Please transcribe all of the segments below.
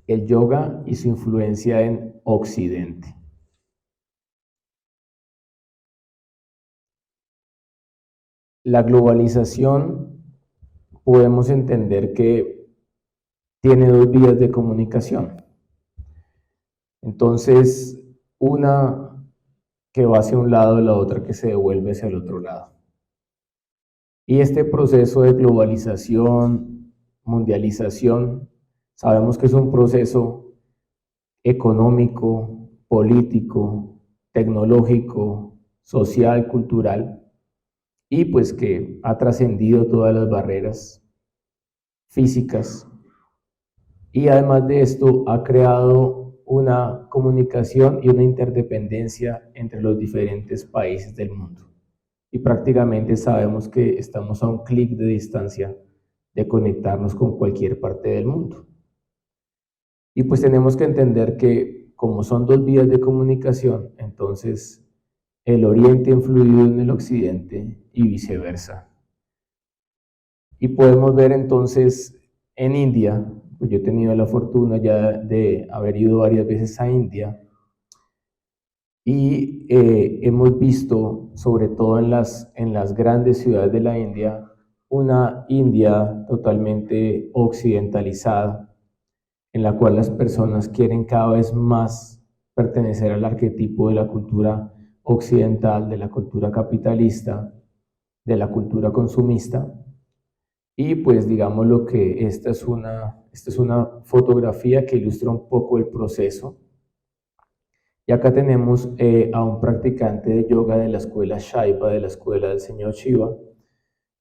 el yoga y su influencia en Occidente. La globalización podemos entender que tiene dos vías de comunicación. Entonces, una que va hacia un lado y la otra que se devuelve hacia el otro lado. Y este proceso de globalización, mundialización, sabemos que es un proceso económico, político, tecnológico, social, cultural, y pues que ha trascendido todas las barreras físicas. Y además de esto ha creado una comunicación y una interdependencia entre los diferentes países del mundo. Y prácticamente sabemos que estamos a un clic de distancia de conectarnos con cualquier parte del mundo. Y pues tenemos que entender que como son dos vías de comunicación, entonces el Oriente ha influido en el Occidente y viceversa. Y podemos ver entonces en India, pues yo he tenido la fortuna ya de haber ido varias veces a India, y hemos visto, sobre todo en las grandes ciudades de la India, una India totalmente occidentalizada, en la cual las personas quieren cada vez más pertenecer al arquetipo de la cultura occidental, de la cultura capitalista, de la cultura consumista. Y pues digamos lo que esta es una fotografía que ilustra un poco el proceso. Y acá tenemos a un practicante de yoga de la escuela Shaiva, de la escuela del señor Shiva,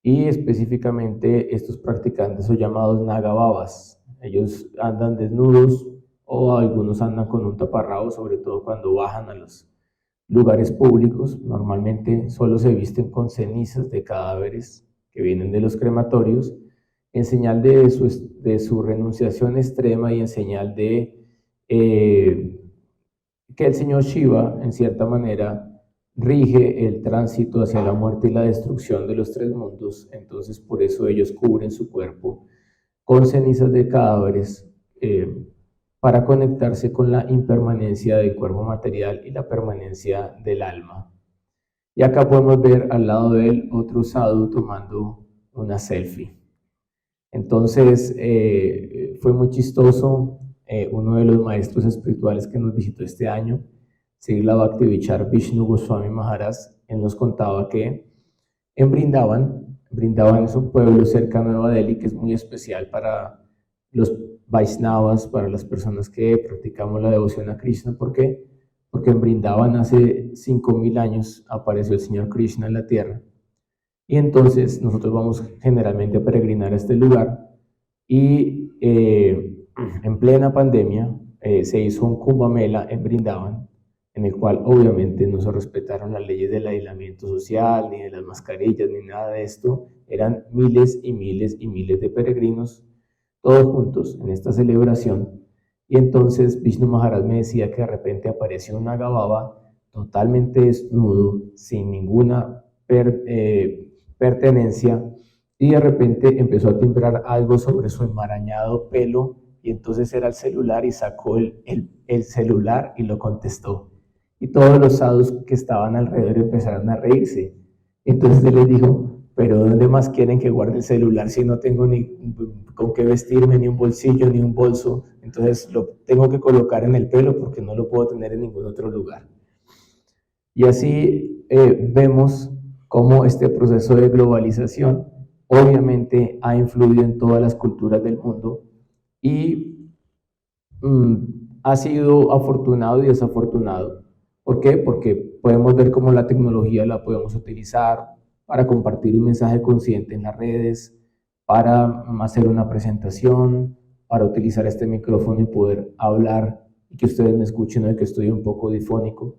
y específicamente estos practicantes son llamados Nagababas. Ellos andan desnudos o algunos andan con un taparrabo, sobre todo cuando bajan a los lugares públicos. Normalmente solo se visten con cenizas de cadáveres que vienen de los crematorios, en señal de su renunciación extrema y en señal de que el señor Shiva, en cierta manera, rige el tránsito hacia la muerte y la destrucción de los tres mundos. Entonces por eso ellos cubren su cuerpo con cenizas de cadáveres, para conectarse con la impermanencia del cuerpo material y la permanencia del alma. Y acá podemos ver al lado de él otro sadhu tomando una selfie. Entonces fue muy chistoso. Uno de los maestros espirituales que nos visitó este año, Srila Bhaktivichar Vishnu Goswami Maharaj, él nos contaba que en Brindavan es un pueblo cerca de Nueva Delhi que es muy especial para los Vaishnavas, para las personas que practicamos la devoción a Krishna. ¿Por qué? Porque en Brindavan hace 5000 años apareció el Señor Krishna en la tierra. Y entonces nosotros vamos generalmente a peregrinar a este lugar, y en plena pandemia se hizo un Kumbh Mela en Brindavan, en el cual obviamente no se respetaron las leyes del aislamiento social, ni de las mascarillas, ni nada de esto. Eran miles y miles y miles de peregrinos, todos juntos en esta celebración. Y entonces Vishnu Maharaj me decía que de repente apareció un Nagababa totalmente desnudo, sin ninguna pertenencia, y de repente empezó a timbrar algo sobre su enmarañado pelo, y entonces era el celular, y sacó el celular y lo contestó. Y todos los sadhus que estaban alrededor empezaron a reírse. Entonces él les dijo: pero ¿dónde más quieren que guarde el celular si no tengo ni con qué vestirme, ni un bolsillo, ni un bolso? Entonces lo tengo que colocar en el pelo porque no lo puedo tener en ningún otro lugar. Y así vemos cómo este proceso de globalización obviamente ha influido en todas las culturas del mundo, y ha sido afortunado y desafortunado. ¿Por qué? Porque podemos ver cómo la tecnología la podemos utilizar para compartir un mensaje consciente en las redes, para hacer una presentación, para utilizar este micrófono y poder hablar y que ustedes me escuchen, de que estoy un poco difónico.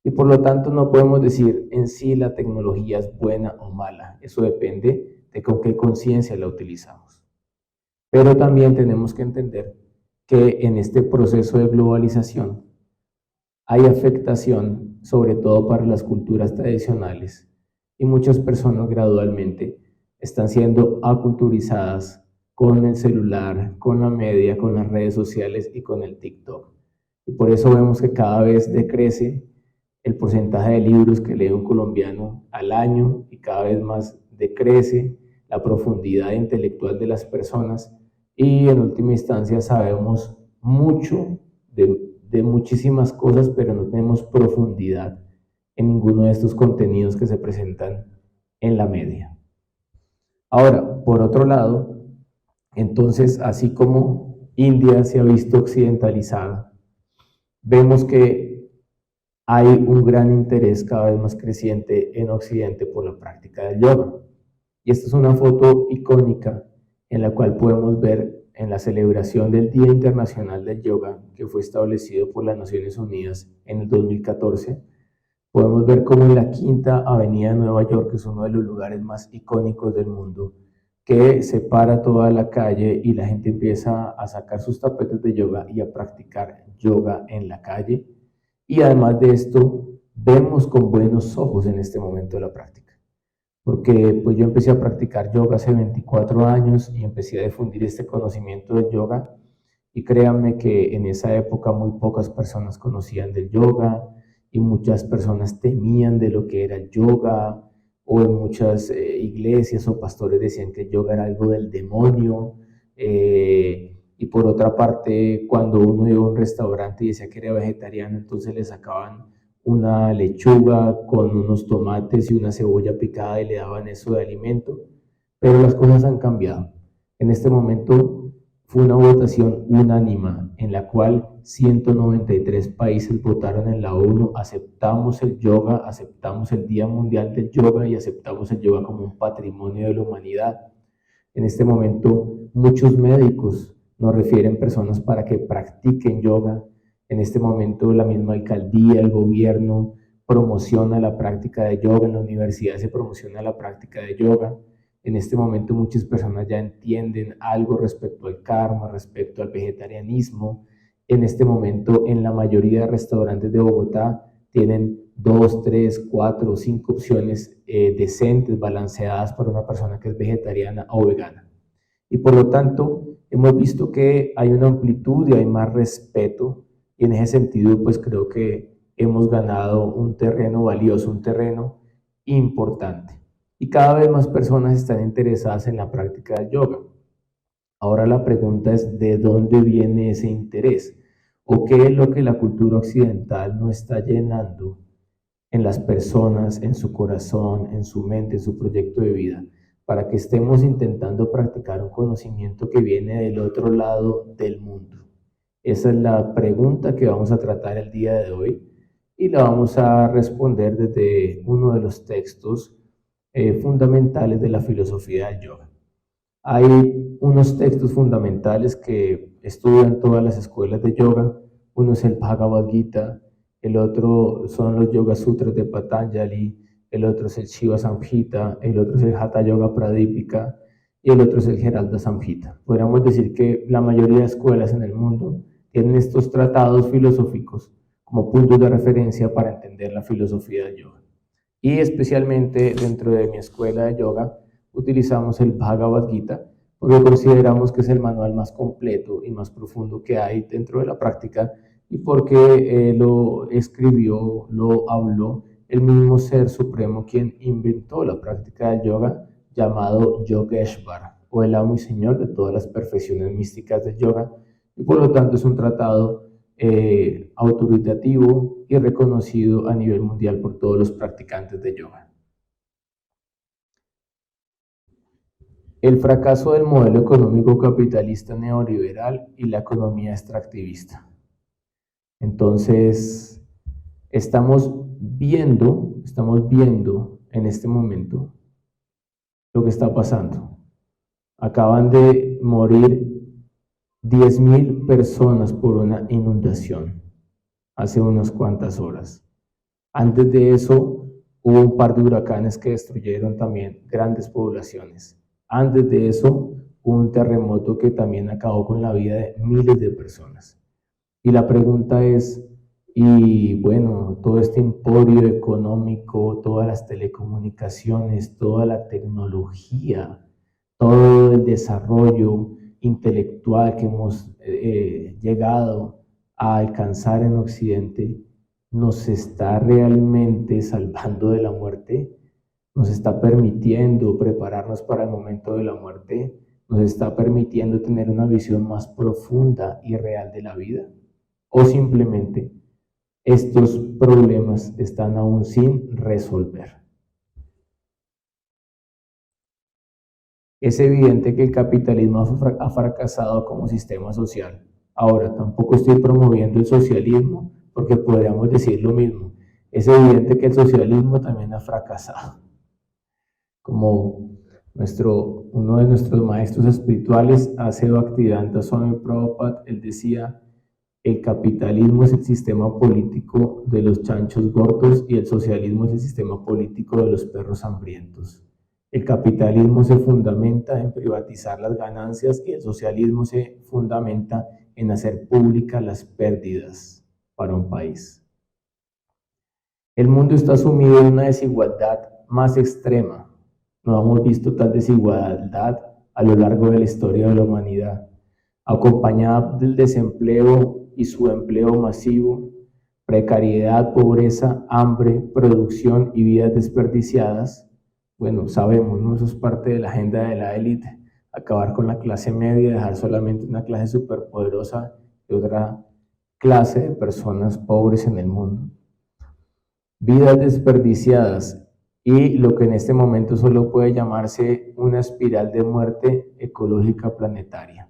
Y por lo tanto no podemos decir en sí la tecnología es buena o mala. Eso depende de con qué conciencia la utilizamos. Pero también tenemos que entender que en este proceso de globalización hay afectación, sobre todo para las culturas tradicionales, y muchas personas gradualmente están siendo aculturizadas con el celular, con la media, con las redes sociales y con el TikTok. Y por eso vemos que cada vez decrece el porcentaje de libros que lee un colombiano al año y cada vez más decrece la profundidad intelectual de las personas y en última instancia sabemos mucho de muchísimas cosas, pero no tenemos profundidad en ninguno de estos contenidos que se presentan en la media. Ahora, por otro lado, entonces, así como India se ha visto occidentalizada, vemos que hay un gran interés cada vez más creciente en Occidente por la práctica del yoga. Y esta es una foto icónica en la cual podemos ver en la celebración del Día Internacional del Yoga, que fue establecido por las Naciones Unidas en el 2014, podemos ver cómo en la Quinta Avenida de Nueva York, que es uno de los lugares más icónicos del mundo, que separa toda la calle y la gente empieza a sacar sus tapetes de yoga y a practicar yoga en la calle. Y además de esto, vemos con buenos ojos en este momento la práctica. Porque pues yo empecé a practicar yoga hace 24 años y empecé a difundir este conocimiento del yoga. Y créanme que en esa época muy pocas personas conocían del yoga y muchas personas temían de lo que era el yoga, o en muchas iglesias o pastores decían que el yoga era algo del demonio. Y por otra parte, cuando uno iba a un restaurante y decía que era vegetariano, entonces le sacaban una lechuga con unos tomates y una cebolla picada y le daban eso de alimento. Pero las cosas han cambiado. En este momento fue una votación unánime en la cual 193 países votaron en la ONU, aceptamos el yoga, aceptamos el Día Mundial del Yoga y aceptamos el yoga como un patrimonio de la humanidad. En este momento muchos médicos nos refieren personas para que practiquen yoga. En este momento la misma alcaldía, el gobierno promociona la práctica de yoga, en la universidad se promociona la práctica de yoga. En este momento muchas personas ya entienden algo respecto al karma, respecto al vegetarianismo. En este momento en la mayoría de restaurantes de Bogotá tienen 2, 3, 4 o 5 opciones decentes, balanceadas para una persona que es vegetariana o vegana. Y por lo tanto hemos visto que hay una amplitud y hay más respeto, y en ese sentido pues creo que hemos ganado un terreno valioso, un terreno importante. Y cada vez más personas están interesadas en la práctica del yoga. Ahora la pregunta es, ¿de dónde viene ese interés? ¿O qué es lo que la cultura occidental no está llenando en las personas, en su corazón, en su mente, en su proyecto de vida, para que estemos intentando practicar un conocimiento que viene del otro lado del mundo? Esa es la pregunta que vamos a tratar el día de hoy y la vamos a responder desde uno de los textos fundamentales de la filosofía del yoga. Hay unos textos fundamentales que estudian todas las escuelas de yoga. Uno es el Bhagavad Gita, el otro son los Yoga Sutras de Patanjali, el otro es el Shiva Samhita, el otro es el Hatha Yoga Pradipika y el otro es el Heralda Samhita. Podríamos decir que la mayoría de escuelas en el mundo tienen estos tratados filosóficos como puntos de referencia para entender la filosofía del yoga. Y especialmente dentro de mi escuela de yoga utilizamos el Bhagavad Gita porque consideramos que es el manual más completo y más profundo que hay dentro de la práctica, y porque lo escribió, lo habló el mismo Ser Supremo quien inventó la práctica del yoga, llamado Yogeshvara, o el amo y señor de todas las perfecciones místicas del yoga, y por lo tanto es un tratado autoritativo y reconocido a nivel mundial por todos los practicantes de yoga. El fracaso del modelo económico capitalista neoliberal y la economía extractivista. Entonces, estamos viendo en este momento lo que está pasando. Acaban de morir 10.000 personas por una inundación hace unas cuantas horas. Antes de eso, hubo un par de huracanes que destruyeron también grandes poblaciones. Antes de eso, hubo un terremoto que también acabó con la vida de miles de personas. Y la pregunta es, y bueno, todo este emporio económico, todas las telecomunicaciones, toda la tecnología, todo el desarrollo intelectual que hemos llegado a alcanzar en Occidente nos está realmente salvando de la muerte, nos está permitiendo prepararnos para el momento de la muerte, nos está permitiendo tener una visión más profunda y real de la vida, o simplemente estos problemas están aún sin resolver. Es evidente que el capitalismo ha fracasado como sistema social. Ahora, tampoco estoy promoviendo el socialismo porque podríamos decir lo mismo. Es evidente que el socialismo también ha fracasado. Como uno de nuestros maestros espirituales, Aseo Bhaktivedanta Swami Prabhupada, él decía: el capitalismo es el sistema político de los chanchos gordos y el socialismo es el sistema político de los perros hambrientos. El capitalismo se fundamenta en privatizar las ganancias y el socialismo se fundamenta en hacer públicas las pérdidas para un país. El mundo está sumido en una desigualdad más extrema. No hemos visto tal desigualdad a lo largo de la historia de la humanidad, acompañada del desempleo y su empleo masivo, precariedad, pobreza, hambre, producción y vidas desperdiciadas. Bueno, sabemos, ¿no? Eso es parte de la agenda de la élite, acabar con la clase media, dejar solamente una clase superpoderosa y otra clase de personas pobres en el mundo. Vidas desperdiciadas y lo que en este momento solo puede llamarse una espiral de muerte ecológica planetaria.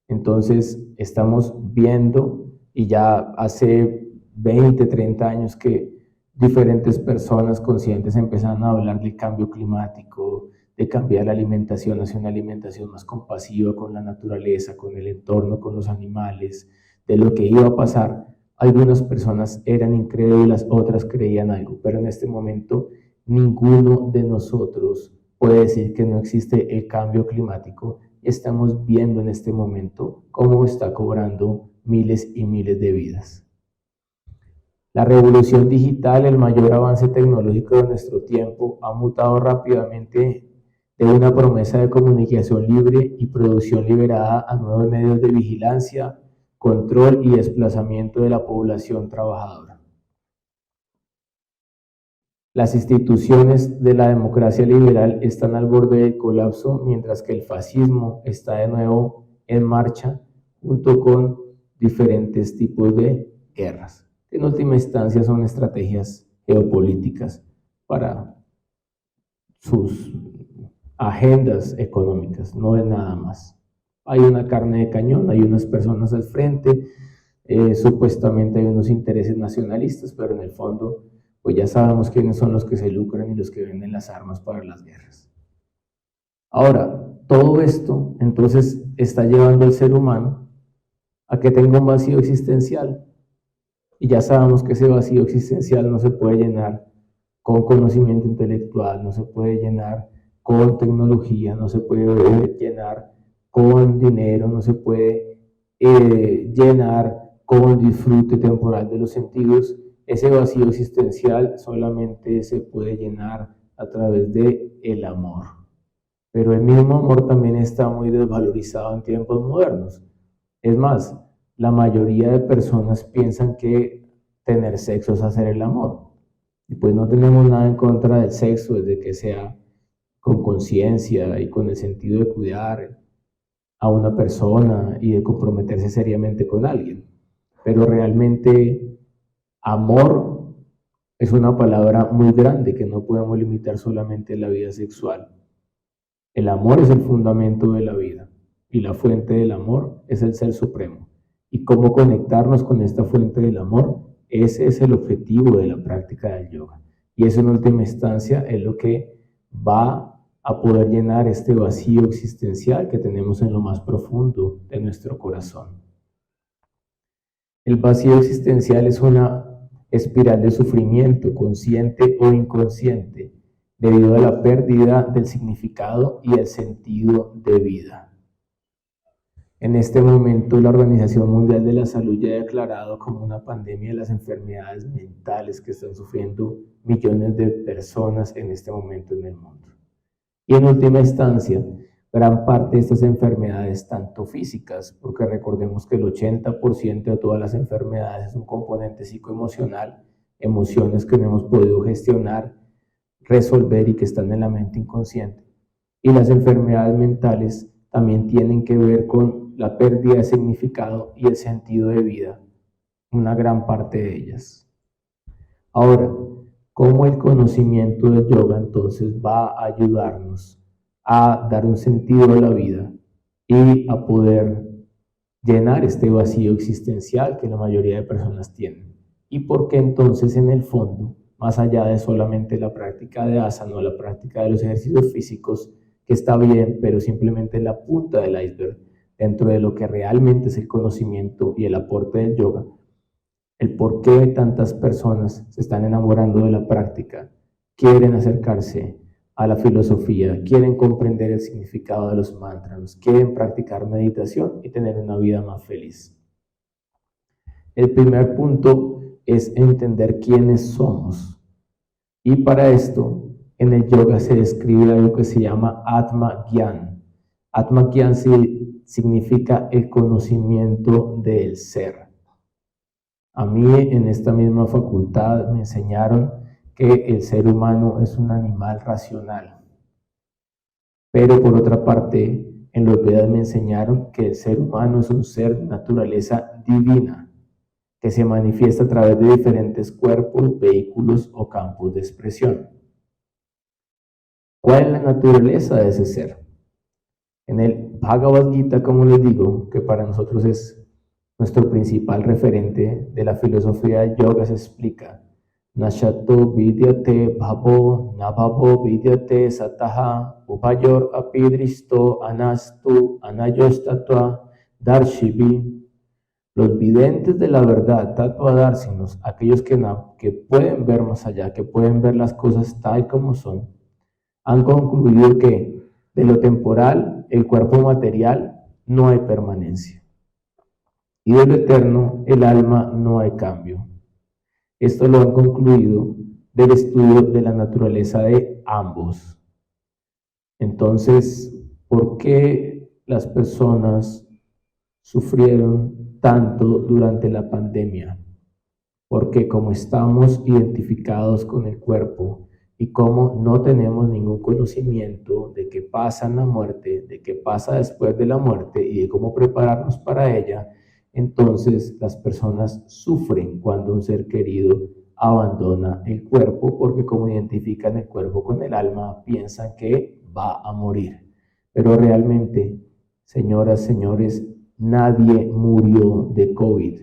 Entonces estamos viendo, y ya hace 20, 30 años que diferentes personas conscientes empezaron a hablar del cambio climático, de cambiar la alimentación hacia una alimentación más compasiva con la naturaleza, con el entorno, con los animales, de lo que iba a pasar. Algunas personas eran incrédulas, otras creían algo, pero en este momento ninguno de nosotros puede decir que no existe el cambio climático. Estamos viendo en este momento cómo está cobrando miles y miles de vidas. La revolución digital, el mayor avance tecnológico de nuestro tiempo, ha mutado rápidamente de una promesa de comunicación libre y producción liberada a nuevos medios de vigilancia, control y desplazamiento de la población trabajadora. Las instituciones de la democracia liberal están al borde del colapso, mientras que el fascismo está de nuevo en marcha, junto con diferentes tipos de guerras. En última instancia son estrategias geopolíticas para sus agendas económicas, no es nada más. Hay una carne de cañón, hay unas personas al frente, supuestamente hay unos intereses nacionalistas, pero en el fondo pues ya sabemos quiénes son los que se lucran y los que venden las armas para las guerras. Ahora, todo esto entonces está llevando al ser humano a que tenga un vacío existencial, y ya sabemos que ese vacío existencial no se puede llenar con conocimiento intelectual, no se puede llenar con tecnología, no se puede llenar con dinero, no se puede llenar con disfrute temporal de los sentidos. Ese vacío existencial solamente se puede llenar a través de el amor. Pero el mismo amor también está muy desvalorizado en tiempos modernos. Es más, la mayoría de personas piensan que tener sexo es hacer el amor. Y pues no tenemos nada en contra del sexo, desde que sea con conciencia y con el sentido de cuidar a una persona y de comprometerse seriamente con alguien. Pero realmente amor es una palabra muy grande que no podemos limitar solamente a la vida sexual. El amor es el fundamento de la vida y la fuente del amor es el Ser Supremo. Y cómo conectarnos con esta fuente del amor, ese es el objetivo de la práctica del yoga. Y eso en última instancia es lo que va a poder llenar este vacío existencial que tenemos en lo más profundo de nuestro corazón. El vacío existencial es una espiral de sufrimiento, consciente o inconsciente, debido a la pérdida del significado y el sentido de vida. En este momento, la Organización Mundial de la Salud ya ha declarado como una pandemia de las enfermedades mentales que están sufriendo millones de personas en este momento en el mundo. Y en última instancia, gran parte de estas enfermedades, tanto físicas, porque recordemos que el 80% de todas las enfermedades es un componente psicoemocional, emociones que no hemos podido gestionar, resolver y que están en la mente inconsciente. Y las enfermedades mentales también tienen que ver con la pérdida de significado y el sentido de vida, una gran parte de ellas. Ahora, ¿cómo el conocimiento del yoga entonces va a ayudarnos a dar un sentido a la vida y a poder llenar este vacío existencial que la mayoría de personas tienen? ¿Y por qué entonces en el fondo, más allá de solamente la práctica de asana o la práctica de los ejercicios físicos, que está bien, pero simplemente la punta del iceberg dentro de lo que realmente es el conocimiento y el aporte del yoga, el por qué tantas personas se están enamorando de la práctica, quieren acercarse a la filosofía, quieren comprender el significado de los mantras, quieren practicar meditación y tener una vida más feliz? El primer punto es entender quiénes somos. Y para esto, en el yoga se describe algo que se llama Atma Gyan. Atma Gyan significa el conocimiento del ser. A mí en esta misma facultad me enseñaron que el ser humano es un animal racional. Pero por otra parte, en los Vedas me enseñaron que el ser humano es un ser de naturaleza divina, que se manifiesta a través de diferentes cuerpos, vehículos o campos de expresión. ¿Cuál es la naturaleza de ese ser? En el Bhagavad Gita, como les digo, que para nosotros es nuestro principal referente de la filosofía del yoga, se explica: Nashato vidyate bhavo nabhavo vidyate sataha upayor apidristo anastu anayostatva darshivi. Los videntes de la verdad, tattva darsinos, aquellos que pueden ver más allá, que pueden ver las cosas tal como son, han concluido que de lo temporal, el cuerpo material, no hay permanencia. Y de lo eterno, el alma, no hay cambio. Esto lo han concluido del estudio de la naturaleza de ambos. Entonces, ¿por qué las personas sufrieron tanto durante la pandemia? Porque como estamos identificados con el cuerpo y como no tenemos ningún conocimiento de qué pasa en la muerte, de qué pasa después de la muerte y de cómo prepararnos para ella, entonces las personas sufren cuando un ser querido abandona el cuerpo, porque como identifican el cuerpo con el alma, piensan que va a morir. Pero realmente, señoras, señores, nadie murió de COVID.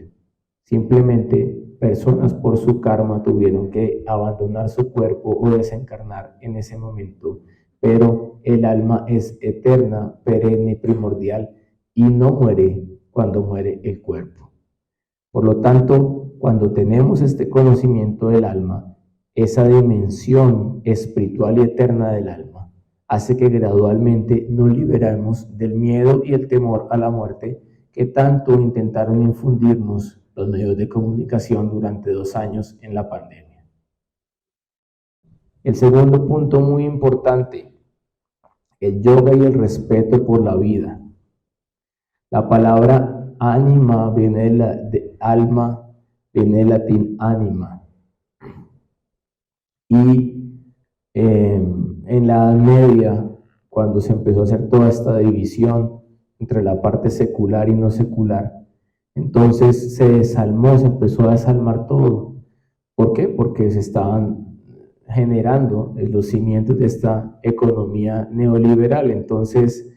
Simplemente personas por su karma tuvieron que abandonar su cuerpo o desencarnar en ese momento, pero el alma es eterna, perenne y primordial y no muere cuando muere el cuerpo. Por lo tanto, cuando tenemos este conocimiento del alma, esa dimensión espiritual y eterna del alma hace que gradualmente nos liberemos del miedo y el temor a la muerte que tanto intentaron infundirnos los medios de comunicación durante 2 años en la pandemia. El segundo punto muy importante, el yoga y el respeto por la vida. La palabra ánima viene de alma, viene del latín anima. Y en la Edad Media, cuando se empezó a hacer toda esta división entre la parte secular y no secular, entonces se desalmó, se empezó a desalmar todo. ¿Por qué? Porque se estaban generando los cimientos de esta economía neoliberal. Entonces,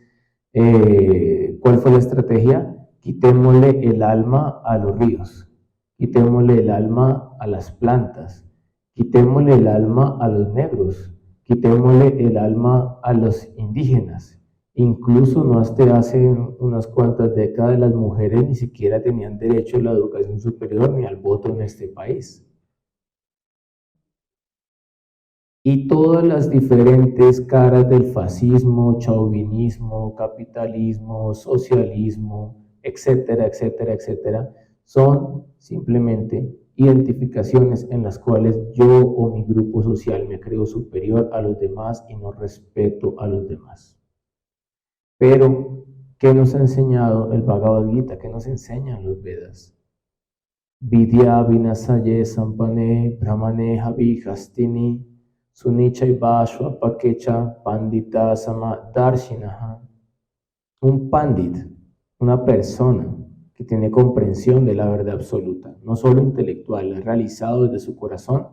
¿cuál fue la estrategia? Quitémosle el alma a los ríos, quitémosle el alma a las plantas, quitémosle el alma a los negros, quitémosle el alma a los indígenas. Incluso no hasta hace unas cuantas décadas las mujeres ni siquiera tenían derecho a la educación superior ni al voto en este país. Y todas las diferentes caras del fascismo, chauvinismo, capitalismo, socialismo, etcétera, etcétera, etcétera, son simplemente identificaciones en las cuales yo o mi grupo social me creo superior a los demás y no respeto a los demás. Pero, ¿qué nos ha enseñado el Bhagavad Gita? ¿Qué nos enseñan los Vedas? Vidya vinasaye sampane brahmane habihastini sunichaiva pakecha pandita samadarshinaha. Un pandit, una persona que tiene comprensión de la verdad absoluta, no solo intelectual, realizado desde su corazón,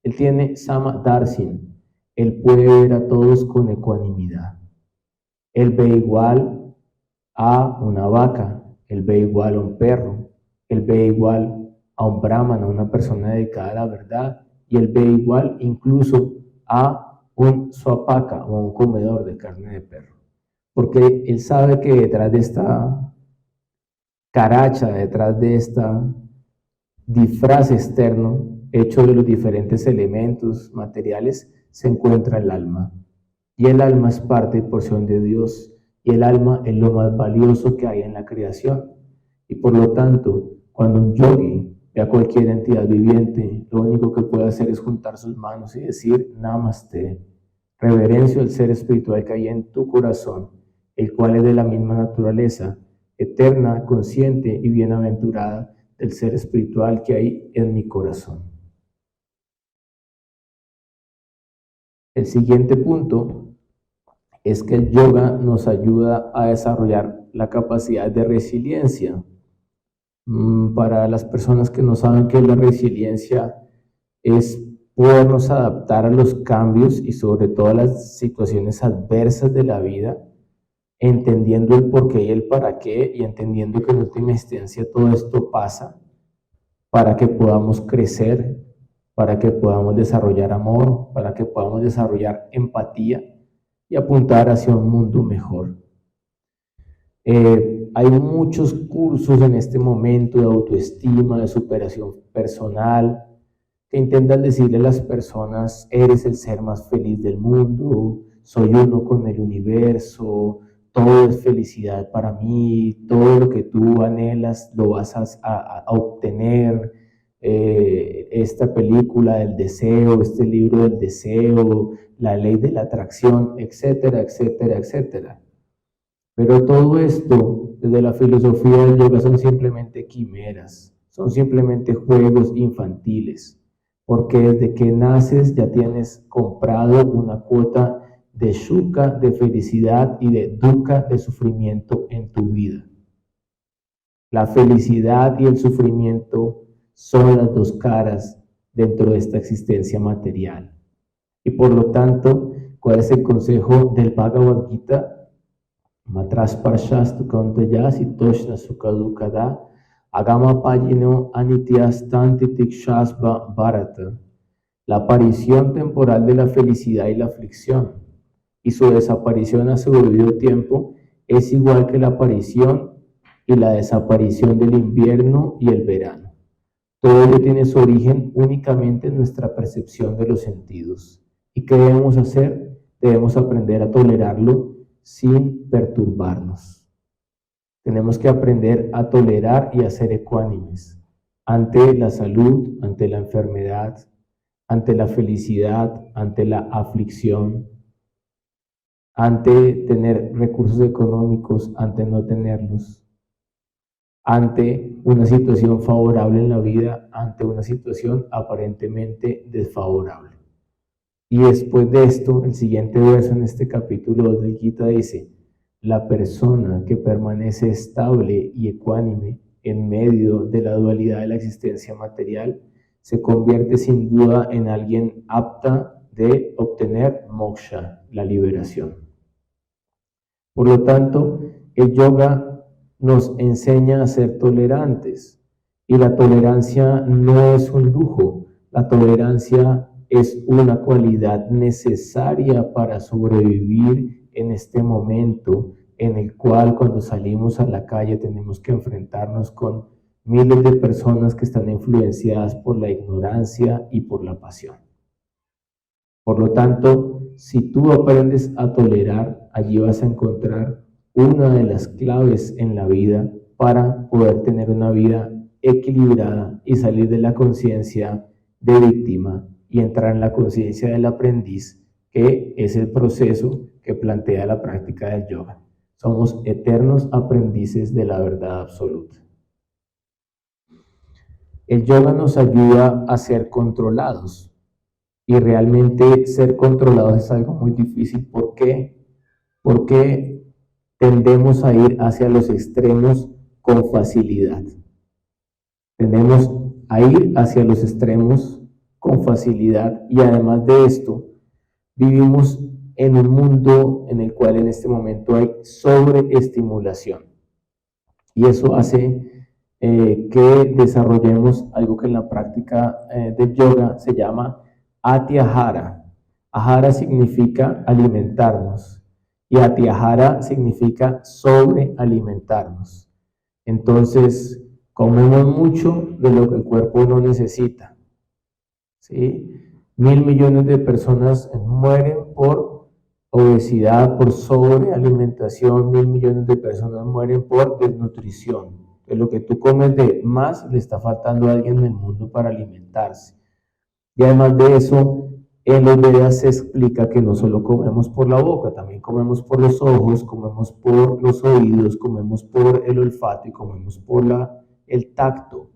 él tiene samadarsin, él puede ver a todos con ecuanimidad. Él ve igual a una vaca, él ve igual a un perro, él ve igual a un brahmana, a una persona dedicada a la verdad, y él ve igual incluso a un swapaka o un comedor de carne de perro. Porque él sabe que detrás de esta caracha, detrás de esta disfraz externo, hecho de los diferentes elementos materiales, se encuentra el alma. Y el alma es parte y porción de Dios. Y el alma es lo más valioso que hay en la creación. Y por lo tanto, cuando un yogi ve a cualquier entidad viviente, lo único que puede hacer es juntar sus manos y decir Namaste, reverencio al ser espiritual que hay en tu corazón, el cual es de la misma naturaleza, eterna, consciente y bienaventurada del ser espiritual que hay en mi corazón. El siguiente punto es que el yoga nos ayuda a desarrollar la capacidad de resiliencia. Para las personas que no saben qué es la resiliencia, es podernos adaptar a los cambios y sobre todo a las situaciones adversas de la vida, entendiendo el por qué y el para qué, y entendiendo que en última instancia todo esto pasa para que podamos crecer, para que podamos desarrollar amor, para que podamos desarrollar empatía y apuntar hacia un mundo mejor. Hay muchos cursos en este momento de autoestima, de superación personal, que intentan decirle a las personas, eres el ser más feliz del mundo, soy uno con el universo, todo es felicidad para mí, todo lo que tú anhelas lo vas a obtener. Esta película del deseo, este libro del deseo, la ley de la atracción, etcétera, etcétera, etcétera. Pero todo esto, desde la filosofía del yoga, son simplemente quimeras, son simplemente juegos infantiles, porque desde que naces ya tienes comprado una cuota de shuka, de felicidad, y de dukkha, de sufrimiento en tu vida. La felicidad y el sufrimiento son las dos caras dentro de esta existencia material. Y por lo tanto, ¿cuál es el consejo del Bhagavad Gita? Matras parshastu kaunteya sitoshna sukadukada agama payino anityastanti tikshasva bharata. La aparición temporal de la felicidad y la aflicción y su desaparición a su debido tiempo es igual que la aparición y la desaparición del invierno y el verano. Todo ello tiene su origen únicamente en nuestra percepción de los sentidos. ¿Y qué debemos hacer? Debemos aprender a tolerarlo sin perturbarnos. Tenemos que aprender a tolerar y a ser ecuánimes ante la salud, ante la enfermedad, ante la felicidad, ante la aflicción, ante tener recursos económicos, ante no tenerlos, ante una situación favorable en la vida, ante una situación aparentemente desfavorable. Y después de esto, el siguiente verso en este capítulo 2 del Gita dice, la persona que permanece estable y ecuánime en medio de la dualidad de la existencia material se convierte sin duda en alguien apta de obtener moksha, la liberación. Por lo tanto, el yoga nos enseña a ser tolerantes, y la tolerancia no es un lujo, la tolerancia es una cualidad necesaria para sobrevivir en este momento en el cual cuando salimos a la calle tenemos que enfrentarnos con miles de personas que están influenciadas por la ignorancia y por la pasión. Por lo tanto, si tú aprendes a tolerar, allí vas a encontrar una de las claves en la vida para poder tener una vida equilibrada y salir de la conciencia de víctima y entrar en la conciencia del aprendiz, que es el proceso que plantea la práctica del yoga. Somos eternos aprendices de la verdad absoluta. El yoga nos ayuda a ser controlados y realmente ser controlados es algo muy difícil. ¿Por qué? Porque tendemos a ir hacia los extremos con facilidad. Tendemos a ir hacia los extremos con facilidad y además de esto, vivimos en un mundo en el cual en este momento hay sobreestimulación y eso hace que desarrollemos algo que en la práctica del yoga se llama Atyahara. Ahara significa alimentarnos y Atyahara significa sobrealimentarnos. Entonces, comemos mucho de lo que el cuerpo no necesita. ¿Sí? 1.000 millones de personas mueren por obesidad, por sobrealimentación, 1.000 millones de personas mueren por desnutrición. De lo que tú comes de más le está faltando a alguien en el mundo para alimentarse. Y además de eso, en los Vedas se explica que no solo comemos por la boca, también comemos por los ojos, comemos por los oídos, comemos por el olfato y comemos por el tacto.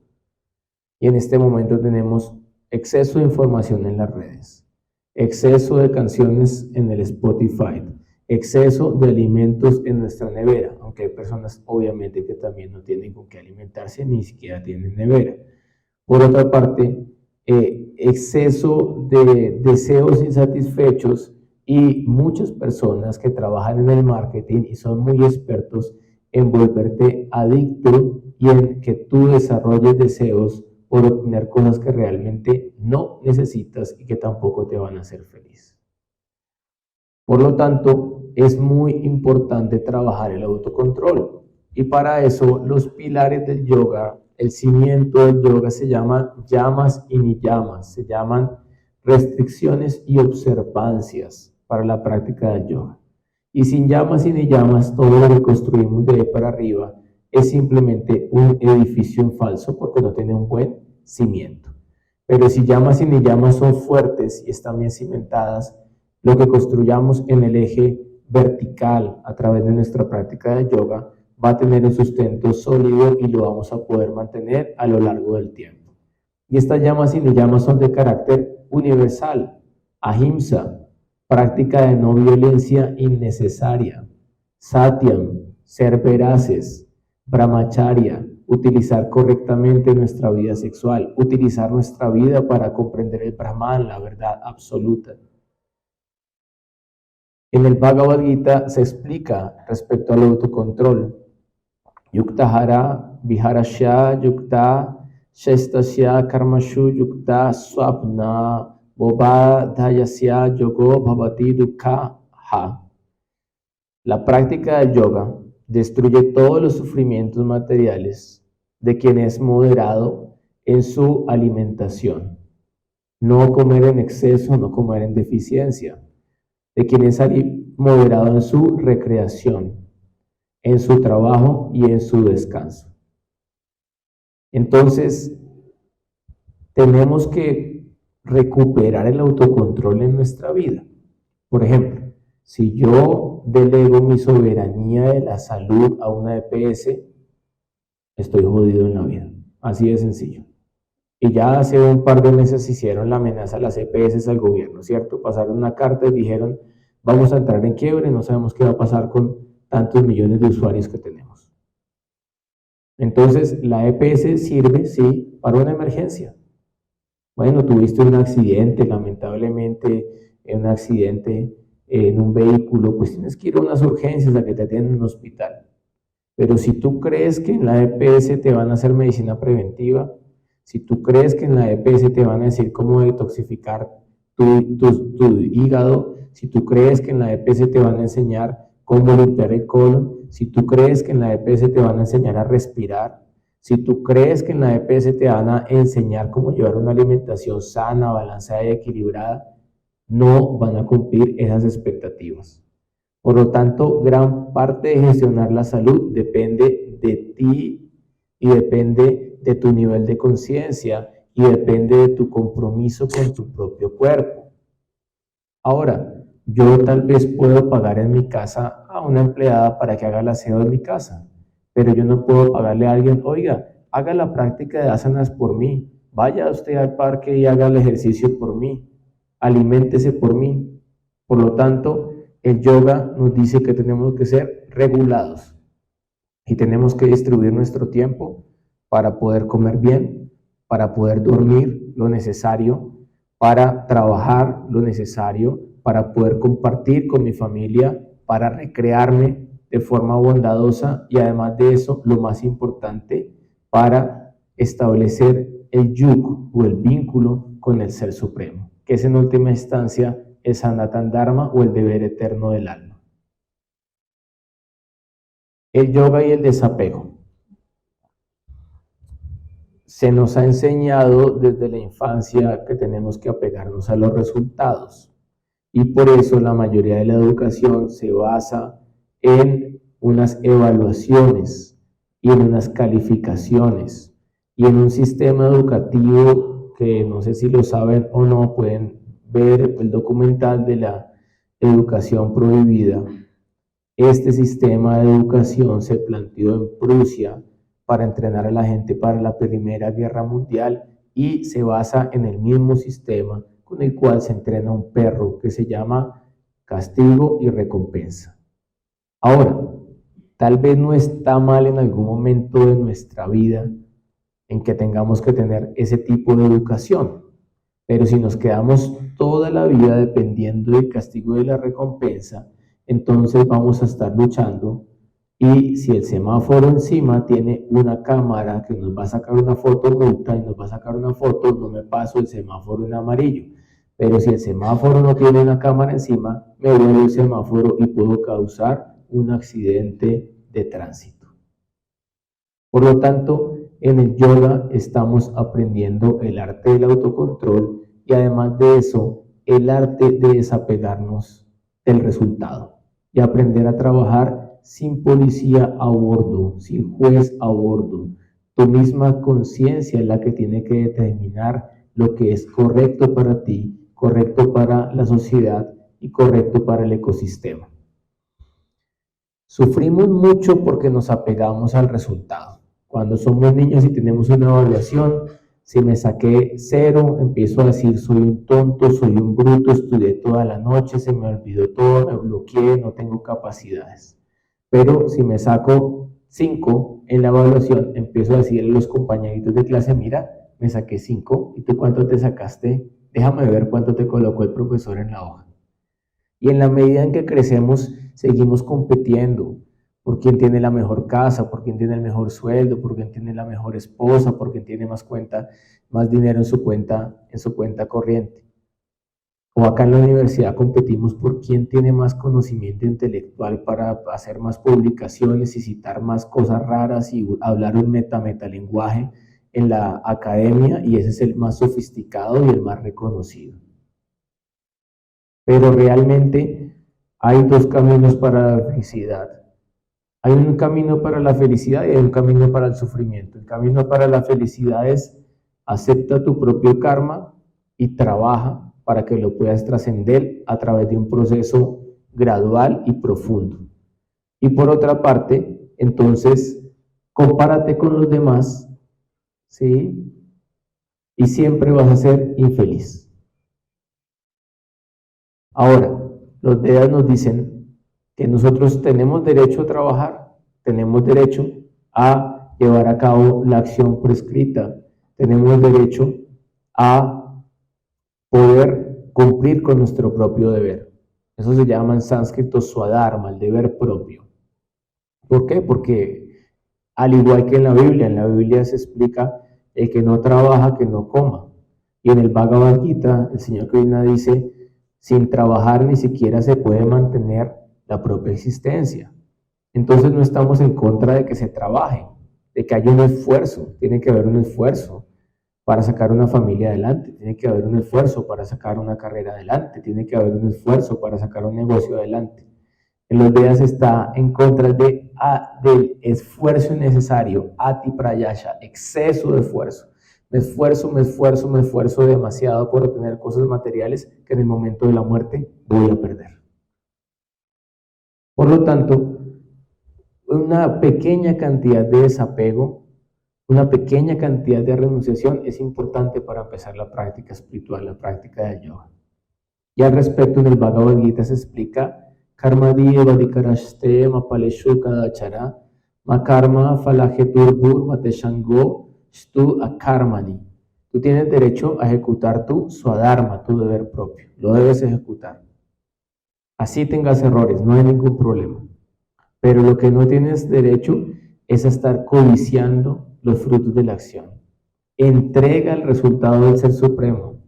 Y en este momento tenemos exceso de información en las redes, exceso de canciones en el Spotify, exceso de alimentos en nuestra nevera, aunque hay personas obviamente que también no tienen con qué alimentarse, ni siquiera tienen nevera. Por otra parte, exceso de deseos insatisfechos y muchas personas que trabajan en el marketing y son muy expertos en volverte adicto y en que tú desarrolles deseos por obtener cosas que realmente no necesitas y que tampoco te van a hacer feliz. Por lo tanto, es muy importante trabajar el autocontrol. Y para eso, los pilares del yoga, el cimiento del yoga se llama yamas y niyamas, se llaman restricciones y observancias para la práctica del yoga. Y sin yamas y niyamas, todo lo que construimos de ahí para arriba es simplemente un edificio en falso porque no tiene un buen cimiento. Pero si yamas y niyamas son fuertes y están bien cimentadas, lo que construyamos en el eje vertical a través de nuestra práctica de yoga va a tener un sustento sólido y lo vamos a poder mantener a lo largo del tiempo. Y estas yamas y niyamas son de carácter universal, ahimsa, práctica de no violencia innecesaria, satyam, ser veraces, brahmacharya, utilizar correctamente nuestra vida sexual, utilizar nuestra vida para comprender el Brahman, la verdad absoluta. En el Bhagavad Gita se explica respecto al autocontrol. Yuktahara viharasya yukta shestasya karmashu yukta swapna bobadhayasya yogo bhavati dukkha. La práctica del yoga destruye todos los sufrimientos materiales de quien es moderado en su alimentación. No comer en exceso, no comer en deficiencia. De quien es moderado en su recreación, en su trabajo y en su descanso. Entonces, tenemos que recuperar el autocontrol en nuestra vida. Por ejemplo, si yo delego mi soberanía de la salud a una EPS, estoy jodido en la vida. Así de sencillo. Y ya hace un par de meses hicieron la amenaza a las EPS al gobierno, ¿cierto? Pasaron una carta y dijeron, vamos a entrar en quiebre, no sabemos qué va a pasar con tantos millones de usuarios que tenemos. Entonces, la EPS sirve, sí, para una emergencia. Bueno, tuviste un accidente, lamentablemente, un accidente en un vehículo, pues tienes que ir a unas urgencias a que te atiendan en un hospital. Pero si tú crees que en la EPS te van a hacer medicina preventiva, si tú crees que en la EPS te van a decir cómo detoxificar tu hígado, si tú crees que en la EPS te van a enseñar cómo limpiar el colon, si tú crees que en la EPS te van a enseñar a respirar, si tú crees que en la EPS te van a enseñar cómo llevar una alimentación sana, balanceada y equilibrada, no van a cumplir esas expectativas. Por lo tanto, gran parte de gestionar la salud depende de ti y depende de tu nivel de conciencia y depende de tu compromiso con tu propio cuerpo. Ahora, Yo tal vez puedo pagar en mi casa a una empleada para que haga el aseo de mi casa, pero yo no puedo pagarle a alguien, oiga, haga la práctica de asanas por mí, vaya usted al parque y haga el ejercicio por mí, aliméntese por mí. Por lo tanto, el yoga nos dice que tenemos que ser regulados y tenemos que distribuir nuestro tiempo para poder comer bien, para poder dormir lo necesario, para trabajar lo necesario, para poder compartir con mi familia, para recrearme de forma bondadosa y además de eso, lo más importante, para establecer el yugo o el vínculo con el Ser Supremo, que es en última instancia el Sanatan Dharma o el deber eterno del alma. El yoga y el desapego. Se nos ha enseñado desde la infancia que tenemos que apegarnos a los resultados y por eso la mayoría de la educación se basa en unas evaluaciones y en unas calificaciones y en un sistema educativo que no sé si lo saben o no, pueden ver el documental de la educación prohibida. Este sistema de educación se planteó en Prusia para entrenar a la gente para la Primera Guerra Mundial y se basa en el mismo sistema con el cual se entrena un perro que se llama castigo y recompensa. Ahora, tal vez no está mal en algún momento de nuestra vida en que tengamos que tener ese tipo de educación, pero si nos quedamos toda la vida dependiendo del castigo y de la recompensa, entonces vamos a estar luchando y si el semáforo encima tiene una cámara que nos va a sacar una foto multa y nos va a sacar una foto, no me paso el semáforo en amarillo. Pero si el semáforo no tiene una cámara encima, me vuelvo el semáforo y puedo causar un accidente de tránsito. Por lo tanto, en el yoga estamos aprendiendo el arte del autocontrol y además de eso, el arte de desapegarnos del resultado y aprender a trabajar sin policía a bordo, sin juez a bordo. Tu misma conciencia es la que tiene que determinar lo que es correcto para ti, correcto para la sociedad y correcto para el ecosistema. Sufrimos mucho porque nos apegamos al resultado. Cuando somos niños y tenemos una evaluación, si me saqué 0, empiezo a decir soy un tonto, soy un bruto, estudié toda la noche, se me olvidó todo, me bloqueé, no tengo capacidades. Pero si me saco 5 en la evaluación, empiezo a decirle a los compañeritos de clase, mira, me saqué 5, ¿y tú cuánto te sacaste? Déjame ver cuánto te colocó el profesor en la hoja. Y en la medida en que crecemos, seguimos compitiendo por quién tiene la mejor casa, por quién tiene el mejor sueldo, por quién tiene la mejor esposa, por quién tiene más dinero en su cuenta corriente. O acá en la universidad competimos por quién tiene más conocimiento intelectual para hacer más publicaciones y citar más cosas raras y hablar un metalenguaje en la academia, y ese es el más sofisticado y el más reconocido. Pero realmente hay dos caminos para la felicidad. Hay un camino para la felicidad y hay un camino para el sufrimiento. El camino para la felicidad es acepta tu propio karma y trabaja para que lo puedas trascender a través de un proceso gradual y profundo. Y por otra parte, entonces, compárate con los demás, ¿sí? Y siempre vas a ser infeliz. Ahora, los Vedas nos dicen que nosotros tenemos derecho a trabajar, tenemos derecho a llevar a cabo la acción prescrita, tenemos derecho a poder cumplir con nuestro propio deber. Eso se llama en sánscrito swadharma, el deber propio. ¿Por qué? Porque al igual que en la Biblia se explica el que no trabaja, que no coma. Y en el Bhagavad Gita, el señor Krishna dice, sin trabajar ni siquiera se puede mantener la propia existencia. Entonces no estamos en contra de que se trabaje, de que haya un esfuerzo, tiene que haber un esfuerzo para sacar una familia adelante, tiene que haber un esfuerzo para sacar una carrera adelante, tiene que haber un esfuerzo para sacar un negocio adelante. En los Vedas está en contra del esfuerzo innecesario, ati prayasha, exceso de esfuerzo. me esfuerzo demasiado por obtener cosas materiales que en el momento de la muerte voy a perder. Por lo tanto, una pequeña cantidad de desapego, una pequeña cantidad de renunciación es importante para empezar la práctica espiritual, la práctica del yoga. Y al respecto, en el Bhagavad Gita se explica Karmadieva Dikarashte Mapaleshu Kadachara Makarma Falajeturbur Mateshango Stu Akarmani. Tú tienes derecho a ejecutar tu swadharma, tu deber propio. Lo debes ejecutar. Así tengas errores, no hay ningún problema. Pero lo que no tienes derecho es a estar codiciando los frutos de la acción. Entrega el resultado del Ser Supremo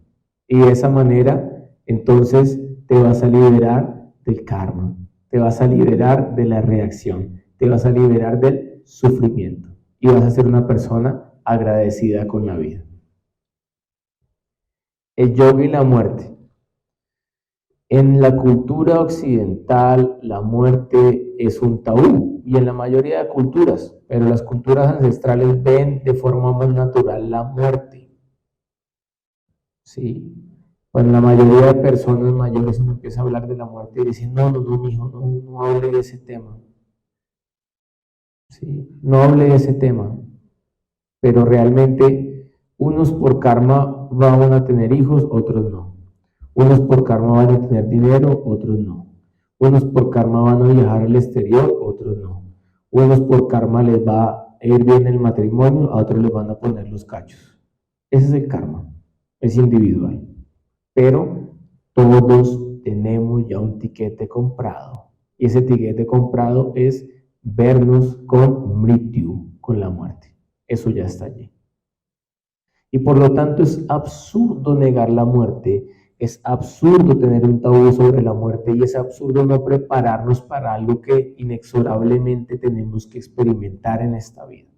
y de esa manera entonces te vas a liberar del karma, te vas a liberar de la reacción, te vas a liberar del sufrimiento y vas a ser una persona agradecida con la vida. El yoga y la muerte. En la cultura occidental, la muerte es un tabú, y en la mayoría de culturas, pero las culturas ancestrales ven de forma más natural la muerte. ¿Sí? Cuando la mayoría de personas mayores uno empieza a hablar de la muerte y dicen, no, mijo, no hable de ese tema. ¿Sí? No hable de ese tema. Pero realmente, unos por karma van a tener hijos, otros no. Unos por karma van a tener dinero, otros no. Unos por karma van a viajar al exterior, otros no. Unos por karma les va a ir bien el matrimonio, a otros les van a poner los cachos. Ese es el karma, es individual. Pero todos tenemos ya un tiquete comprado. Y ese tiquete comprado es vernos con Mrityu, con la muerte. Eso ya está allí. Y por lo tanto es absurdo negar la muerte, es absurdo tener un tabú sobre la muerte y es absurdo no prepararnos para algo que inexorablemente tenemos que experimentar en esta vida.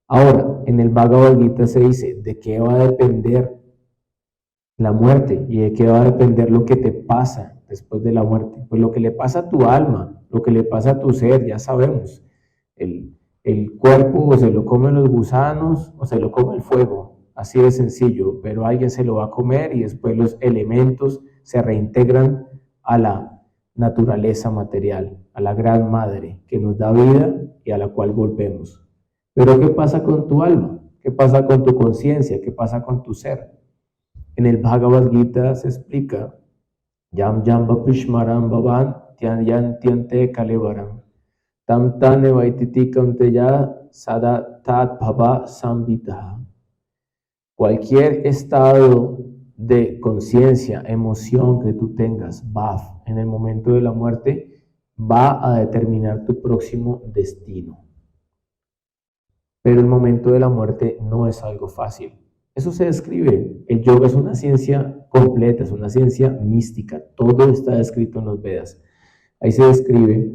Ahora, en el Bhagavad Gita se dice, ¿de qué va a depender la muerte y de qué va a depender lo que te pasa después de la muerte? Pues lo que le pasa a tu alma, lo que le pasa a tu ser, ya sabemos. El cuerpo o se lo comen los gusanos o se lo come el fuego, así de sencillo, pero alguien se lo va a comer y después los elementos se reintegran a la naturaleza material, a la gran madre que nos da vida y a la cual volvemos. Pero ¿qué pasa con tu alma? ¿Qué pasa con tu conciencia? ¿Qué pasa con tu ser? En el Bhagavad Gita se explica Yam Jamba Prishmaram Bhavan Tyan Yan Tyante Kalevaram Tam Tane Vaititi Kaunteya Sada Tat Bhava Sambitaha. Cualquier estado de conciencia, emoción que tú tengas, bhav, en el momento de la muerte, va a determinar tu próximo destino. Pero el momento de la muerte no es algo fácil. Eso se describe. El yoga es una ciencia completa, es una ciencia mística. Todo está descrito en los Vedas. Ahí se describe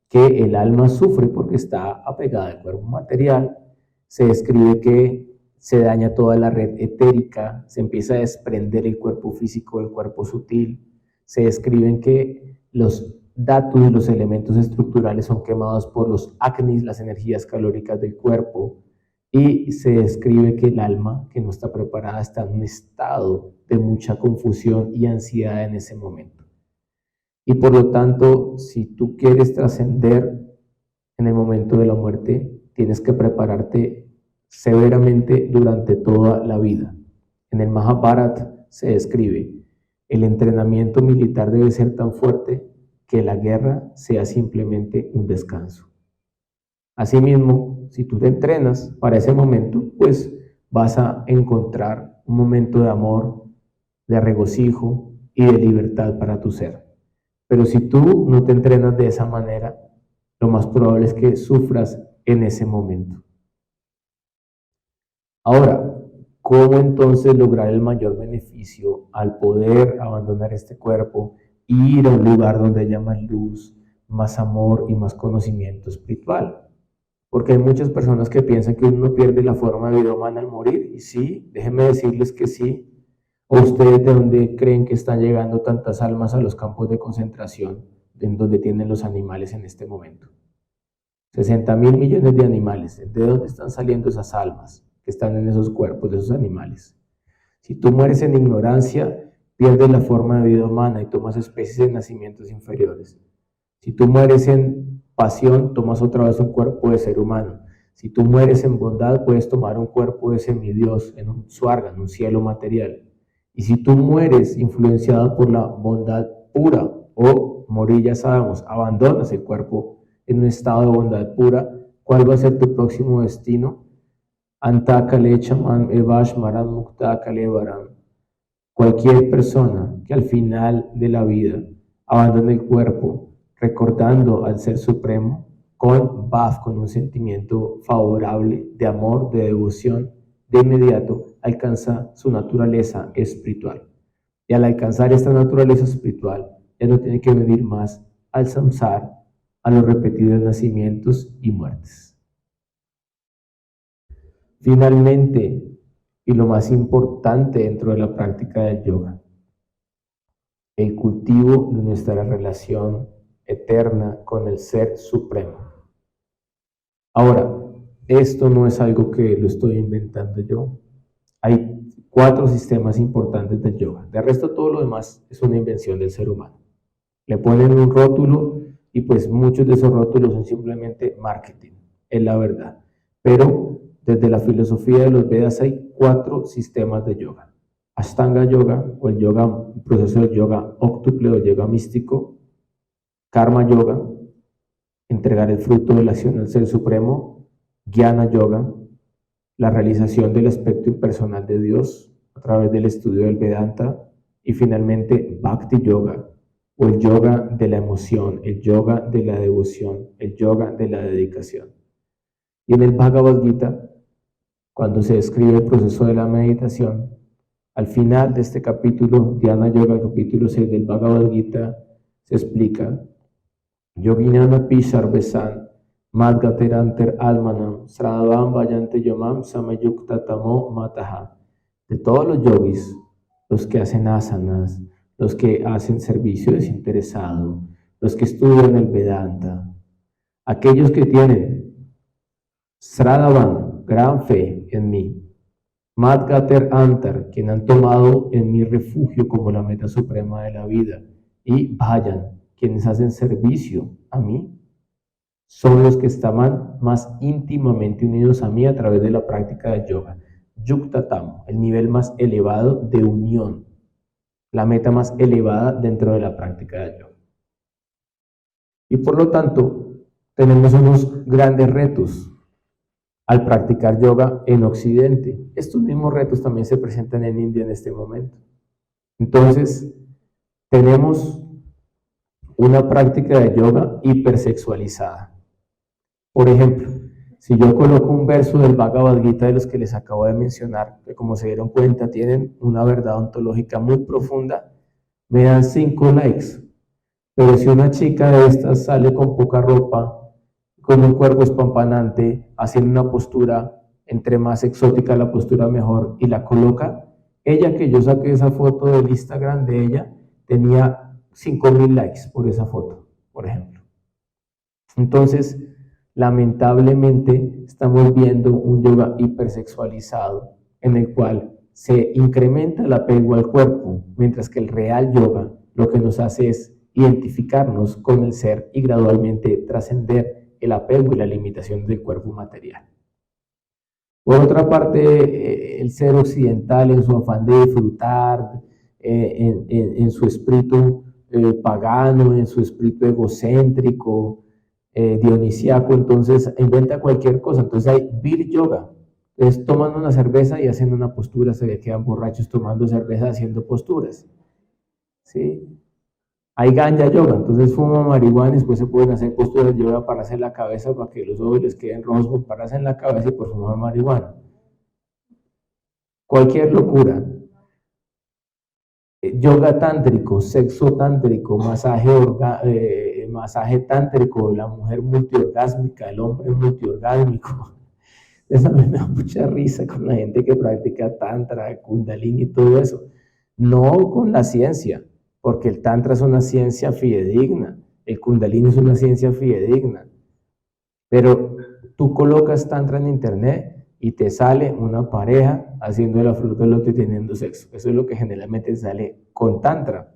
que el alma sufre porque está apegada al cuerpo material. Se describe que se daña toda la red etérica, se empieza a desprender el cuerpo físico del cuerpo sutil. Se describen que los datos y los elementos estructurales son quemados por los agnis, las energías calóricas del cuerpo, y se describe que el alma que no está preparada está en un estado de mucha confusión y ansiedad en ese momento. Y por lo tanto, si tú quieres trascender en el momento de la muerte, tienes que prepararte severamente durante toda la vida. En el Mahabharata se describe, el entrenamiento militar debe ser tan fuerte que la guerra sea simplemente un descanso. Asimismo, si tú te entrenas para ese momento, pues vas a encontrar un momento de amor, de regocijo y de libertad para tu ser. Pero si tú no te entrenas de esa manera, lo más probable es que sufras en ese momento. Ahora, ¿cómo entonces lograr el mayor beneficio al poder abandonar este cuerpo e ir a un lugar donde haya más luz, más amor y más conocimiento espiritual? Porque hay muchas personas que piensan que uno pierde la forma de vida humana al morir, y sí, déjenme decirles que sí. ¿O ustedes de dónde creen que están llegando tantas almas a los campos de concentración en donde tienen los animales en este momento? 60.000 millones de animales. ¿De dónde están saliendo esas almas? que están en esos cuerpos de esos animales. Si tú mueres en ignorancia, pierdes la forma de vida humana y tomas especies de nacimientos inferiores. Si tú mueres en pasión, tomas otra vez un cuerpo de ser humano. Si tú mueres en bondad, puedes tomar un cuerpo de semidios, en un suarga, en un cielo material. Y si tú mueres influenciado por la bondad pura, o morir, ya sabemos, abandonas el cuerpo en un estado de bondad pura, ¿cuál va a ser tu próximo destino? Antakale chaman evash maran muktakale varan. Cualquier persona que al final de la vida abandone el cuerpo, recordando al Ser Supremo, con Baf, con un sentimiento favorable de amor, de devoción, de inmediato alcanza su naturaleza espiritual. Y al alcanzar esta naturaleza espiritual, ya no tiene que venir más al samsara, a los repetidos nacimientos y muertes. Finalmente, y lo más importante dentro de la práctica del yoga, el cultivo de nuestra relación eterna con el Ser Supremo. Ahora, esto no es algo que lo estoy inventando yo. Hay 4 sistemas importantes del yoga. De resto, todo lo demás es una invención del ser humano. Le ponen un rótulo y pues muchos de esos rótulos son simplemente marketing, es la verdad. Pero desde la filosofía de los Vedas hay 4 sistemas de yoga. Ashtanga Yoga, o el yoga, el proceso de yoga óctuple o yoga místico. Karma Yoga, entregar el fruto de la acción al Ser Supremo. Jnana Yoga, la realización del aspecto impersonal de Dios a través del estudio del Vedanta. Y finalmente Bhakti Yoga, o el yoga de la emoción, el yoga de la devoción, el yoga de la dedicación. Y en el Bhagavad Gita, cuando se describe el proceso de la meditación, al final de este capítulo, Dhyana Yoga, el capítulo 6 del Bhagavad Gita, se explica: Yoginana Pisarvesan, Madgateranter Almanam, Sradavam Vayante Yomam, Samayukta Tamo Mataha. De todos los yogis, los que hacen asanas, los que hacen servicio desinteresado, los que estudian el Vedanta, aquellos que tienen Sradavan, gran fe en mí, Madgater Antar, quien han tomado en mi refugio como la meta suprema de la vida, y Vayan, quienes hacen servicio a mí, son los que estaban más íntimamente unidos a mí a través de la práctica del yoga. Yuktatam, el nivel más elevado de unión, la meta más elevada dentro de la práctica del yoga. Y por lo tanto, tenemos unos grandes retos al practicar yoga en Occidente. Estos mismos retos también se presentan en India en este momento. Entonces, tenemos una práctica de yoga hipersexualizada. Por ejemplo, si yo coloco un verso del Bhagavad Gita de los que les acabo de mencionar, que como se dieron cuenta tienen una verdad ontológica muy profunda, me dan 5 likes. Pero si una chica de estas sale con poca ropa, con un cuerpo espampanante, haciendo una postura, entre más exótica la postura mejor, y la coloca, ella, que yo saqué esa foto del Instagram de ella, tenía 5,000 likes por esa foto, por ejemplo. Entonces, lamentablemente, estamos viendo un yoga hipersexualizado, en el cual se incrementa el apego al cuerpo, mientras que el real yoga lo que nos hace es identificarnos con el ser y gradualmente trascender el apego y la limitación del cuerpo material. Por otra parte, el ser occidental, en su afán de disfrutar, en su espíritu pagano, en su espíritu egocéntrico, dionisíaco, entonces inventa cualquier cosa. Entonces hay Vir Yoga. Entonces toman una cerveza y hacen una postura, se quedan borrachos tomando cerveza haciendo posturas. ¿Sí? Hay Ganja Yoga, entonces fuman marihuana y después se pueden hacer posturas de yoga para hacer la cabeza, para que los ojos les queden rojos por pararse en la cabeza y por fumar marihuana. Cualquier locura. Yoga tántrico, sexo tántrico, masaje tántrico, la mujer multiorgásmica, el hombre multiorgásmico. Eso a mí me da mucha risa con la gente que practica tantra, kundalini y todo eso. No con la ciencia, porque el tantra es una ciencia fidedigna, el kundalini es una ciencia fidedigna. Pero tú colocas tantra en internet y te sale una pareja haciendo la flor de loto y teniendo sexo. Eso es lo que generalmente sale con tantra.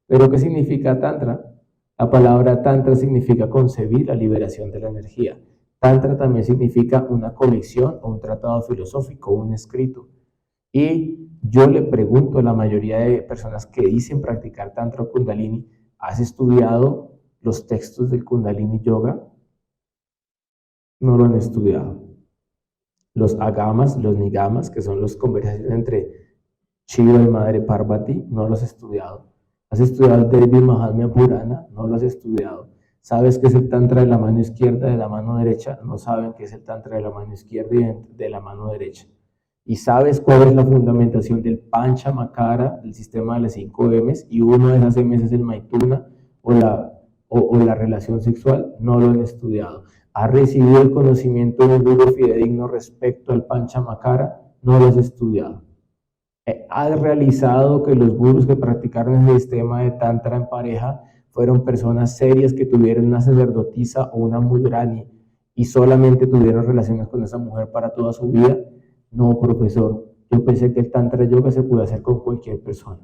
¿Pero qué significa tantra? La palabra tantra significa concebir la liberación de la energía. Tantra también significa una colección o un tratado filosófico, un escrito. Y yo le pregunto a la mayoría de personas que dicen practicar Tantra o Kundalini, ¿has estudiado los textos del Kundalini Yoga? No lo han estudiado. Los agamas, los nigamas, que son las conversaciones entre Shiva y Madre Parvati, no los has estudiado. ¿Has estudiado el Devi Mahatmya Purana? No lo has estudiado. ¿Sabes qué es el Tantra de la mano izquierda, de la mano derecha? No saben qué es el Tantra de la mano izquierda y de la mano derecha. ¿Y sabes cuál es la fundamentación del Panchamakara, del sistema de las 5 M's? Y uno de esas M's es el Maituna o la relación sexual. No lo han estudiado. ¿Has recibido el conocimiento de un guru fidedigno respecto al Panchamakara? No lo has estudiado. ¿Has realizado que los gurús que practicaron el sistema de Tantra en pareja fueron personas serias que tuvieron una sacerdotisa o una mudrani y solamente tuvieron relaciones con esa mujer para toda su vida? No, profesor. Yo pensé que el Tantra Yoga se puede hacer con cualquier persona.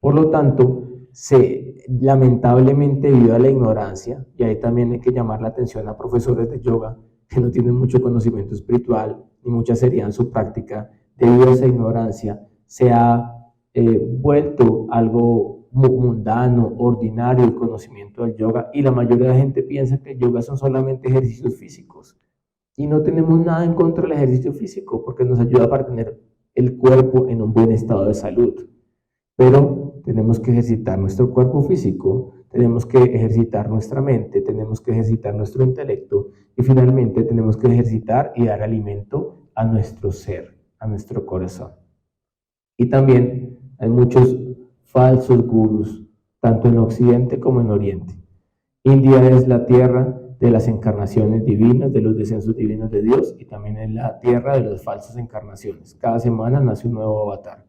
Por lo tanto, lamentablemente debido a la ignorancia, y ahí también hay que llamar la atención a profesores de yoga que no tienen mucho conocimiento espiritual ni mucha seriedad en su práctica, debido a esa ignorancia, se ha vuelto algo mundano, ordinario el conocimiento del yoga, y la mayoría de la gente piensa que el yoga son solamente ejercicios físicos. Y no tenemos nada en contra del ejercicio físico, porque nos ayuda para tener el cuerpo en un buen estado de salud. Pero tenemos que ejercitar nuestro cuerpo físico, tenemos que ejercitar nuestra mente, tenemos que ejercitar nuestro intelecto y finalmente tenemos que ejercitar y dar alimento a nuestro ser, a nuestro corazón. Y también hay muchos falsos gurús, tanto en Occidente como en Oriente. India es la tierra de las encarnaciones divinas, de los descensos divinos de Dios, y también es la tierra de las falsas encarnaciones. Cada semana nace un nuevo avatar.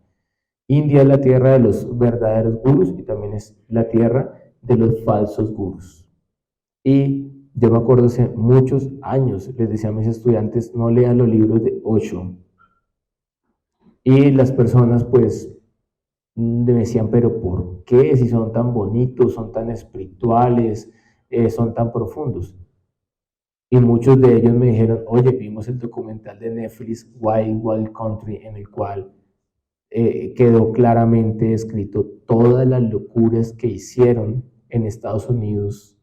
India es la tierra de los verdaderos gurús y también es la tierra de los falsos gurús. Y yo me acuerdo hace muchos años, les decía a mis estudiantes, no lean los libros de Osho. Y las personas pues me decían, pero ¿por qué? Si son tan bonitos, son tan espirituales, son tan profundos. Y muchos de ellos me dijeron, oye, vimos el documental de Netflix, Wild Wild Country, en el cual quedó claramente escrito todas las locuras que hicieron en Estados Unidos,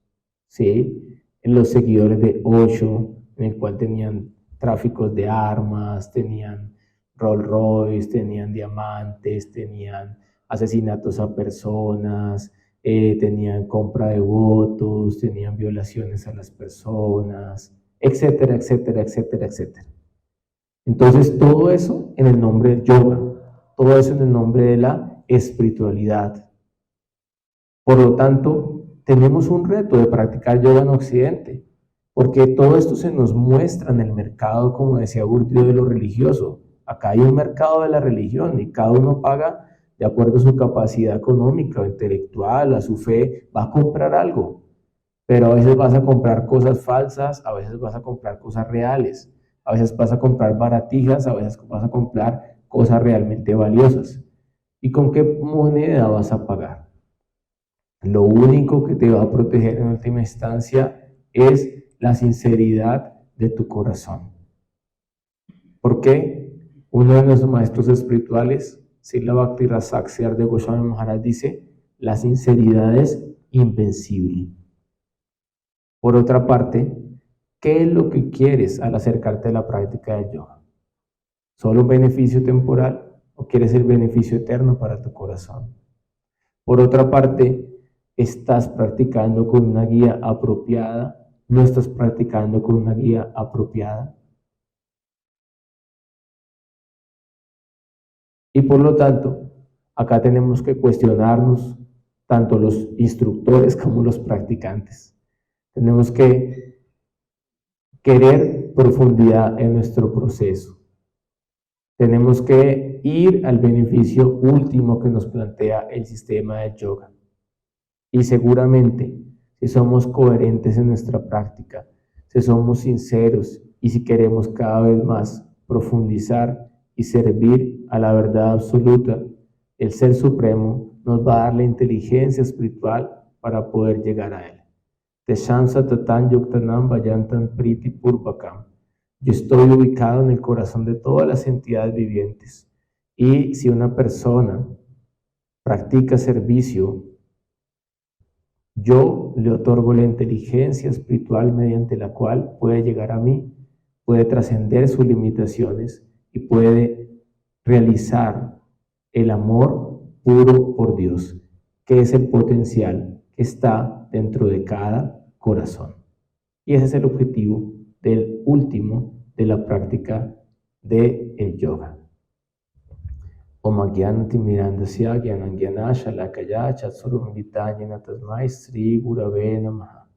¿sí? En los seguidores de Osho, en el cual tenían tráficos de armas, tenían Rolls Royce, tenían diamantes, tenían asesinatos a personas, tenían compra de votos, tenían violaciones a las personas, etcétera, etcétera, etcétera, etcétera. Entonces, todo eso en el nombre del yoga, todo eso en el nombre de la espiritualidad. Por lo tanto, tenemos un reto de practicar yoga en Occidente, porque todo esto se nos muestra en el mercado, como decía Bourdieu, de lo religioso. Acá hay un mercado de la religión y cada uno paga de acuerdo a su capacidad económica o intelectual, a su fe, va a comprar algo. Pero a veces vas a comprar cosas falsas, a veces vas a comprar cosas reales, a veces vas a comprar baratijas, a veces vas a comprar cosas realmente valiosas. ¿Y con qué moneda vas a pagar? Lo único que te va a proteger en última instancia es la sinceridad de tu corazón. ¿Por qué? Uno de nuestros maestros espirituales, Srila Bhakti-Rasa Akshayardev Goswami Maharaj, dice, la sinceridad es invencible. Por otra parte, ¿qué es lo que quieres al acercarte a la práctica del yoga? ¿Solo un beneficio temporal o quieres el beneficio eterno para tu corazón? Por otra parte, ¿estás practicando con una guía apropiada? ¿No estás practicando con una guía apropiada? Y por lo tanto, acá tenemos que cuestionarnos tanto los instructores como los practicantes. Tenemos que querer profundidad en nuestro proceso. Tenemos que ir al beneficio último que nos plantea el sistema de yoga. Y seguramente, si somos coherentes en nuestra práctica, si somos sinceros Y si queremos cada vez más profundizar y servir a la verdad absoluta, el Ser Supremo nos va a dar la inteligencia espiritual para poder llegar a Él. Teshamsa Tatan Yuktanam Vayantan Priti Purvakam. Yo estoy ubicado en el corazón de todas las entidades vivientes. Y si una persona practica servicio, yo le otorgo la inteligencia espiritual mediante la cual puede llegar a mí, puede trascender sus limitaciones y puede realizar el amor puro por Dios, que es el potencial que está dentro de cada corazón. Y ese es el objetivo del último de la práctica del yoga. Om Gyanati Mirandasya Gyanangyana Shalakaya Chatsurum Vitanyana Tasmai Sri Gurave Namaha.